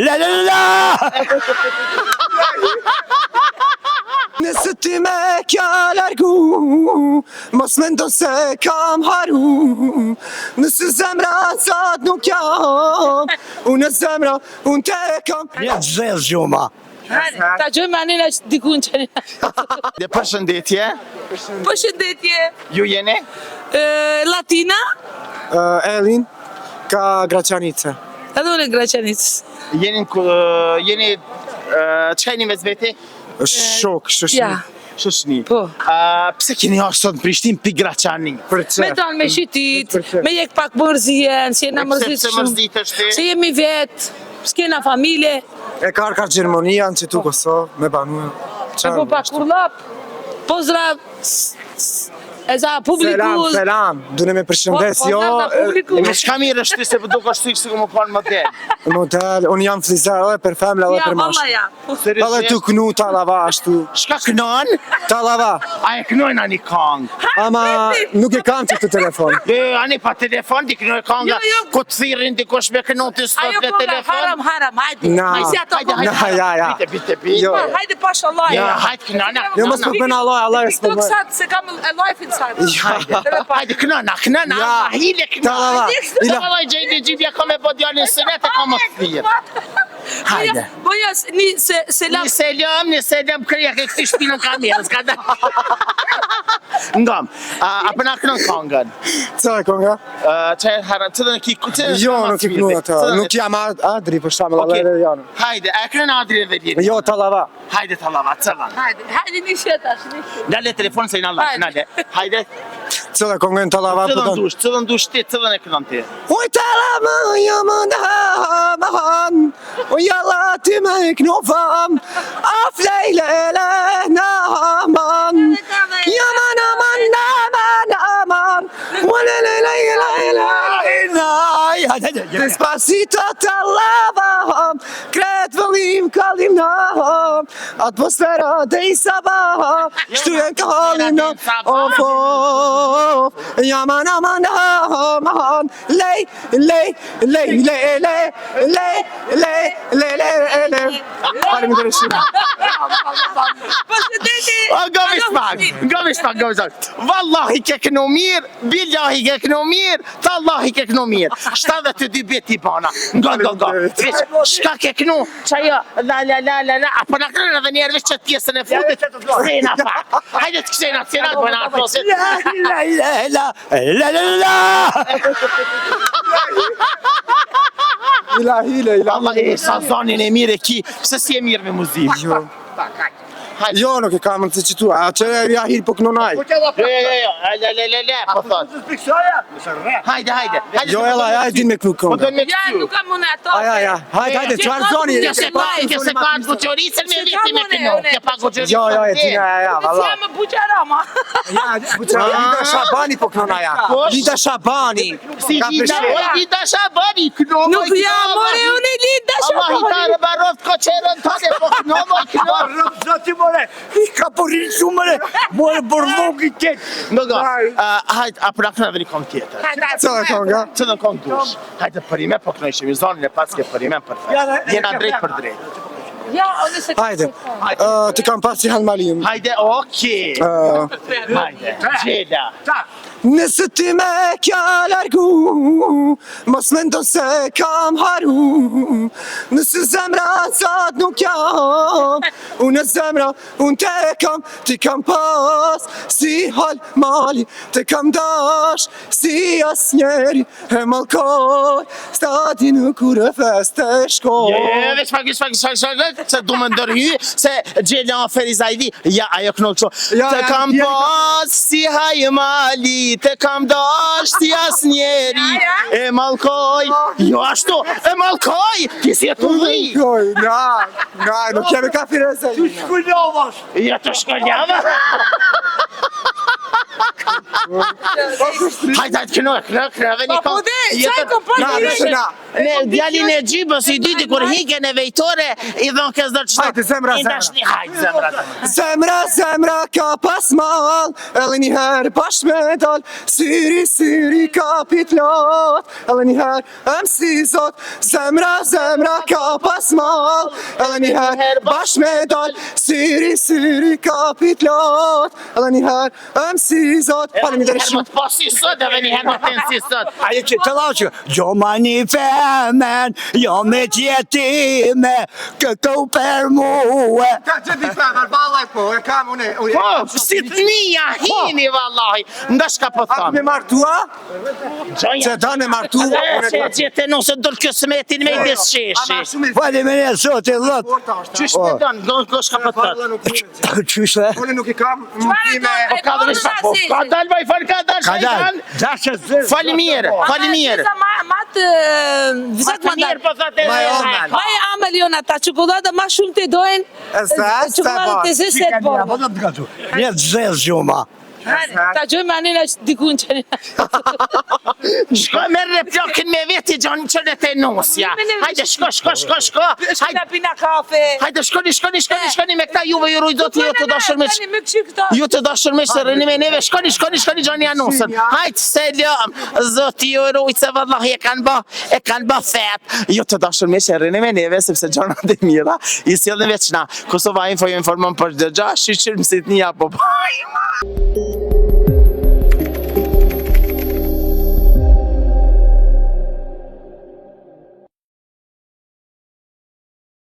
la la la. Nëse ti me kja largu, mos mendo se kam haru. Nëse zemra sot nuk jam, unë zemra, unë te kam. Ja zez gjuma. Ta gjojmë anina që dikun që Dhe përshëndetje, Përshëndetje. ju jeni? Latina, Elin, ka Graçanice. edhe unë e Graçanicës. Jeni çka jeni me zveti? Shok, shoshni. Ja, Shoshni. po. Pse keni ardhur sot në Prishtinë pi Graçani? Për çe? Me tonë, me shitit, me jek pak mërzien, si jena mërzit Pse mërzitesh ti? Se jemi vetë, s'kena familje, E ka Gjermania, në që tu Kosovë, me banua. e po pa kurlap, pozdrav, e za publikus. Selam, dune me përshëndes, Po, jo, pozdrav za publikus. Me çka mirë është ti se do ka shtyk se më kanë model. model, unë jam frizar, edhe për femla, edhe Ja, për valla mashkull. ja. Edhe tu kënu talava ashtu, Çka kënon? talava, A e kënojnë ani kong? ama nuk e kam që të telefon. Ani pa telefon di kënoj konga. Jo, jo. Ku të thirrin dikush me kënon të sot Ajo me konga, telefon? haram, hajde. Na. Hajde ato Hajde, konga. hajde. Ja. Bite. Jo. Hajde pash Allah. Ja, hajde kënona. Jo, mos më bëna Allah e s'po TikTok bëj. sa se kam e life inside. Hajde kënona, Ja. hile Talava, kënona. ila. Valla gjejnë gjibja ka me po djalin sënet e ka më thirr. Hajde. Boja, selam. Një selam kërja ke këti shpinën kamerës, ka da. Ngam, apo na kënon kongën. Co e konga? Që haran, që dhe në ki, që dhe Jo, nuk i kënu ata, nuk jam Adri për shtamëll, Allah edhe janë. Hajde, e kënon Adri dhe vjetë. Jo, talava. Hajde talava, cëllan. Hajde një shetash, një shetash. Nale telefon se i në live, nale. Hajde, Co e kongën talava për tonë. cëllën dush ti, cëllën e kënon ti. Oj talava, jam ndahan, o jalla ti me knofam, af lejlele naman, jaman aman naman aman, Despacito talava, kret vëllim kallim na, atmosfera dhe i sabah, shtujen kallim na, of of, jaman aman aman, lej, Faleminderit shumë. Gavish pak. Wallahi ke kënu mirë, billahi ke kënu mirë, tallahi ke kënu mirë. 72 beti bana. Nga. Shka ke kënu, qaja, la, apo na kënë edhe njerë veç qëtë pjesën e fundit, sena pa. Hajde të kësena, sena të bëna atrosit. Ila. Allah e sa zonin e mirë e ki, pëse si e mirë me muzikë? Jo. Jo, nuk e kam në të qitu, a që e ja hirë po kënonaj. Jo, po thot. Hajde. Jo, ja e din me kënu Po kënga. do me Ja, këtu. nuk kam unë ato. Ja, hajde, qarë zoni. Kjo se ka të buqoricën me viti me kënu. Kjo pa buqoricën. Jo, e tina, ja, Si valla. jam buqarama. Ja, Lida Shabani po kënonaj, ja. Lida Shabani. Si Lida Shabani, kënu. Nuk jam, more unë Lida Allah i Shabani. tare barot koqerën tane, po kënu. Zoti more, i ka përrinë shumë more, more bërlog i ketë. Nga, hajt, a pra këna dhe një kong tjetër. Co e konga? Që dhe në kong dush. Hajt e përime, po këna ishëm i zonin e pas ke përime perfekt. Jena drejt për drejt. Ja, unë se Hajde, të kam pasi Han Malim. Hajde, okej. Hajde, gjela. Nëse ti me kja largu, mos mendo se kam haru. Nëse zemra sot nuk jam, unë zemra, unë te kam, ti kam pas, si hal mali, te kam dash, si as njeri, e malkoj, stati në kure feste shkoj. Veç pak, se du më ndërhy, se gjela në Ferizajdi, ja, ajo këno kësho. Te kam pas, si haj mali, te kam dash si as njeri, e malkoj, jo ashtu, e malkoj, ti si e të dhi. Na, nuk jemi ka firese. Shkullovash. Ja të shkoljava. Hajde, këno, dhe një Po, kom. dhe, qaj ko pa Na, të na. Me djalin e gjybës i dyti kur hike në vejtore i dhon kësë dërë Hajde, zemra, I dashni hajtë zemra. Zemra, zemra ka pas mal, edhe njëherë bashkë me dal, syri, syri ka pitlot, edhe njëherë si zot. Zemra, zemra ka pas mal, edhe njëherë bashkë me dal, syri, syri ka pitlot, edhe njëherë si zot. Faleminderit Herë më të pasi sot edhe një herë më të nësi sot. Aje që të lau që gjo ma një femen, jo me tjetime, këto për muë. Ka që di femër, balaj po, e kam une. Po, si të nija, hini vallahi. Ndash ka po A me thamë. martua? Gjonja. Që ta në martu? Që gjithë nëse dërë kësmetin me i desqeshi. Faleminderit sot e dhët. Qysh me donë, gosh ka po tëtë. Qyshe? Unë nuk i kam mundime. Po ka dhe nishpa, po ka dalë vaj fal, ka dalë Ka dalë. shajdan. Dashët zërë. Falemirë, falemirë. Vizat Falemirë po thate Ma e omel. Ma e amel jona ta çokoladë ma shumë të dojnë. Çokoladë të zezet Po po. do të gatu. Një të zezë gjuma. Ta gjojmë anina dikun që Shko merë plakën me veti gjanë qënë të nosja. Hajde shko. Shkona pina kafe. Hajde shkoni me këta juve ju rujdot ju të dashur me që. Me këqy këta. Ju të dashur me që rëni me neve, shkoni gjani anusën. Hajtë selam, zoti ju rujtë se vallahi e kanë ba fet. Ju të dashur me që rëni me neve, sepse gjanat e mira, i sjellën veçna. Kosova Info ju informon për dëgja, shqyqyrë mësit një apo.